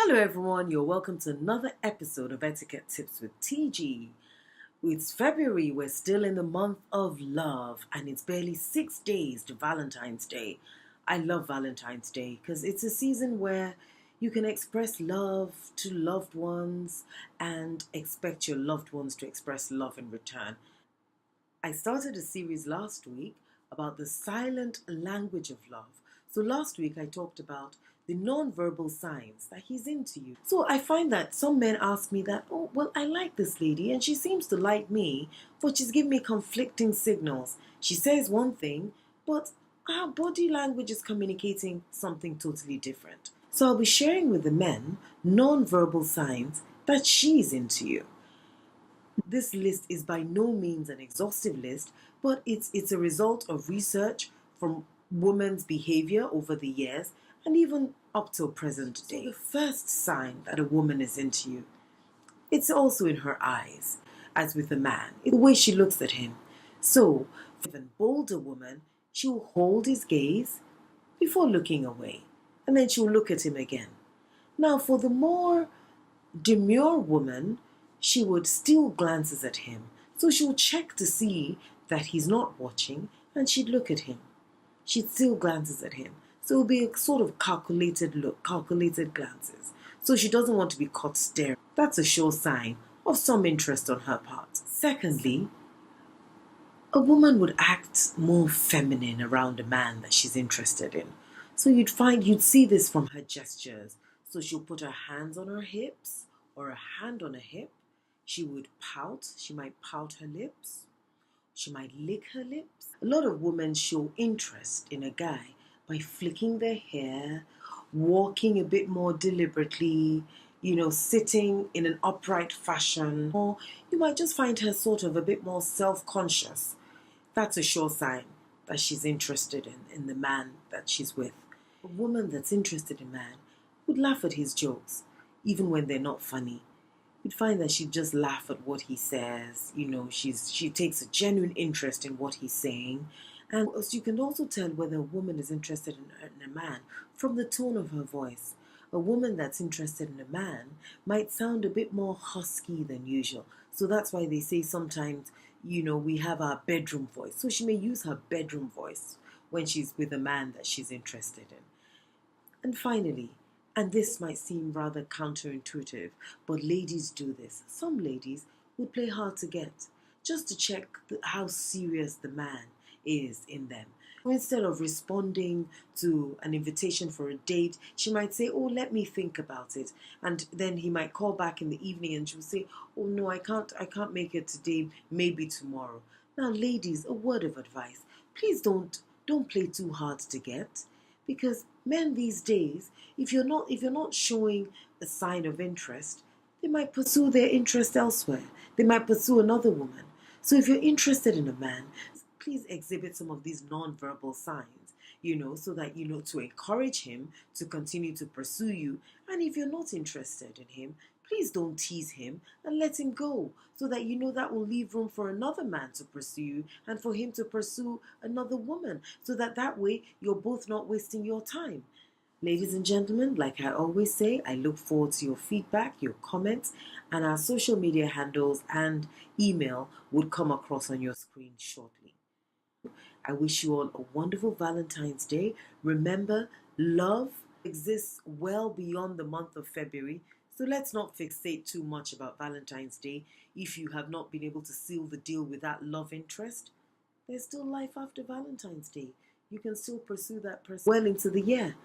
Hello everyone, you're welcome to another episode of Etiquette Tips with TG. It's February, we're still in the month of love, and it's barely 6 days to Valentine's Day. I love Valentine's Day because it's a season where you can express love to loved ones and expect your loved ones to express love in return. I started a series last week about the silent language of love. So last week I talked about the non-verbal signs that he's into you. So I find that some men ask me that, oh, well, I like this lady and she seems to like me, but she's giving me conflicting signals. She says one thing, but our body language is communicating something totally different. So I'll be sharing with the men non-verbal signs that she's into you. This list is by no means an exhaustive list, but it's a result of research from women's behavior over the years and even up till present day. So the first sign that a woman is into you, it's also in her eyes, as with a man, the way she looks at him. So, for an bolder woman, she will hold his gaze before looking away, and then she'll look at him again. Now, for the more demure woman, she would steal glances at him. So she would check to see that he's not watching, and she'd look at him. She'd steal glances at him. So it would be a sort of calculated look, calculated glances. So she doesn't want to be caught staring. That's a sure sign of some interest on her part. Secondly, a woman would act more feminine around a man that she's interested in. So you'd see this from her gestures. So she'll put her hands on her hips or a hand on a hip. She would pout. She might pout her lips. She might lick her lips. A lot of women show interest in a guy by flicking their hair, walking a bit more deliberately, sitting in an upright fashion. Or you might just find her sort of a bit more self-conscious. That's a sure sign that she's interested in the man that she's with. A woman that's interested in a man would laugh at his jokes, even when they're not funny. You'd find that she'd just laugh at what he says. She takes a genuine interest in what he's saying. And you can also tell whether a woman is interested in a man from the tone of her voice. A woman that's interested in a man might sound a bit more husky than usual. So that's why they say sometimes, we have our bedroom voice. So she may use her bedroom voice when she's with a man that she's interested in. And finally, and this might seem rather counterintuitive, but ladies do this. Some ladies would play hard to get just to check how serious the man is in them. Instead of responding to an invitation for a date, she might say, oh, let me think about it. And then he might call back in the evening and she'll say, oh no, I can't make it today, maybe tomorrow. Now, ladies, a word of advice. Please don't play too hard to get, because men these days, if you're not showing a sign of interest, they might pursue their interest elsewhere. They might pursue another woman. So if you're interested in a man, please exhibit some of these non-verbal signs, so that to encourage him to continue to pursue you. And if you're not interested in him, please don't tease him and let him go, so that that will leave room for another man to pursue you and for him to pursue another woman, so that way you're both not wasting your time. Ladies and gentlemen, like I always say, I look forward to your feedback, your comments, and our social media handles and email would come across on your screen shortly. I wish you all a wonderful Valentine's Day. Remember, love exists well beyond the month of February, so let's not fixate too much about Valentine's Day. If you have not been able to seal the deal with that love interest, there's still life after Valentine's Day. You can still pursue that person well into the year.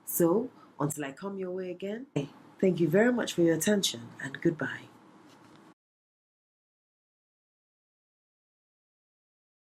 So, until I come your way again, thank you very much for your attention and goodbye.